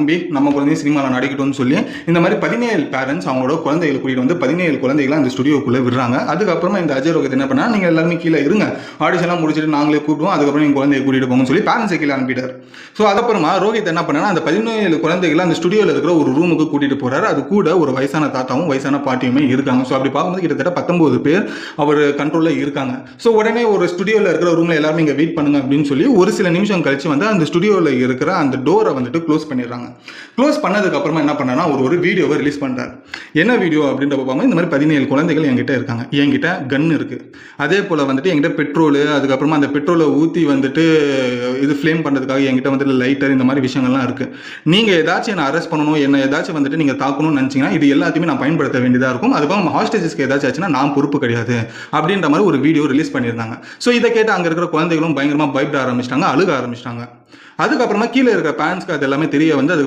நம்பி நம்ம குழந்தையும் சினிமாவில் நடிக்கட்டும்னு சொல்லி இந்த மாதிரி 17 பேரண்ட்ஸ் அவங்களோட குழந்தைகளை கூட்டிகிட்டு வந்து 17 குழந்தைகளை அந்த ஸ்டுடியோக்குள்ளே விடுறாங்க. அதுக்கப்புறமா இந்த அஜய் ரோஹித் என்ன பண்ணா, நீங்கள் எல்லாருமே கீழே இருங்க, ஆடிஷன்லாம் முடிச்சுட்டு நாங்களே கூப்பிடுவோம், அதுக்கப்புறம் நீங்கள் குழந்தைய கூட்டிகிட்டு போங்கன்னு சொல்லி பேரண்ட்ஸை கீழே அனுப்பிட்டார். ஸோ அதுக்கப்புறமா ரோஹித் என்ன பண்ணா, அந்த 17 குழந்தைகளை அந்த ஸ்டுடியோவில் இருக்கிற ஒரு ரூமுக்கு கூட்டிகிட்டு போகிறார். அது கூட ஒரு வயசான தாத்தாவும் வயசான பாட்டியுமே இருக்காங்க. ஸோ அப்படி பார்க்கும்போது கிட்டத்தட்ட 19 பேர் அவர் கண்ட்ரோலில் இருக்காங்க. ஸோ உடனே ஒரு ஸ்டுடியோவில் இருக்கிற ரூமில் எல்லாருமே இங்கே வெயிட் பண்ணுங்க அப்படின்னு சொல்லி ஒரு சில நிமிஷம் கழிச்சு வந்து அந்த ஸ்டுடியோவில் இருக்கிற அந்த டோரை வந்துட்டு க்ளோஸ் பண்ணிடுறாங்க. க்ளோஸ் பண்ணதுக்கு அப்புறமா என்ன பண்ணா, ஒரு வீடியோவை ரிலீஸ் பண்றாரு. என்ன வீடியோ அப்படின்றப்ப பார்க்கும்போது இந்த மாதிரி 17 குழந்தைகள் என்கிட்ட இருக்காங்க, என்கிட்ட கன் இருக்கு, அதே போல வந்துட்டு என்கிட்ட பெட்ரோல், அதுக்கப்புறமா அந்த பெட்ரோலை ஊற்றி வந்துட்டு இது ஃப்ளேம் பண்ணுறதுக்காக என்கிட்ட வந்துட்டு லைட்டர், இந்த மாதிரி விஷயங்கள்லாம் இருக்கு. நீங்க ஏதாச்சும் என்ன அரெஸ்ட் பண்ணணும், என்ன ஏதாச்சும் வந்துட்டு நீங்க தாக்கணும்னு நினைச்சீங்கன்னா இது எல்லாத்தையுமே நான் பயன்படுத்த வேண்டியதாக இருக்கும். அதுக்கப்புறம் ஹாஸ்டேஜஸ்க்கு ஏதாச்சும் ஆச்சுன்னா நான் பொறுப்பு கிடையாது அப்படின்ற மாதிரி ஒரு வீடியோ ரிலீஸ் பண்ணியிருந்தாங்க. ஸோ இதை கேட்டு அங்கே இருக்கிற குழந்தைகளும் பயங்கரமாக பயப்பட ஆரம்பிச்சிட்டாங்க, அழுக ஆரம்பிச்சிட்டாங்க. அதுக்கப்புறமா கீழே இருக்கிற பேரண்ட்ஸ்க்கு அது எல்லாமே தெரிய வந்து அது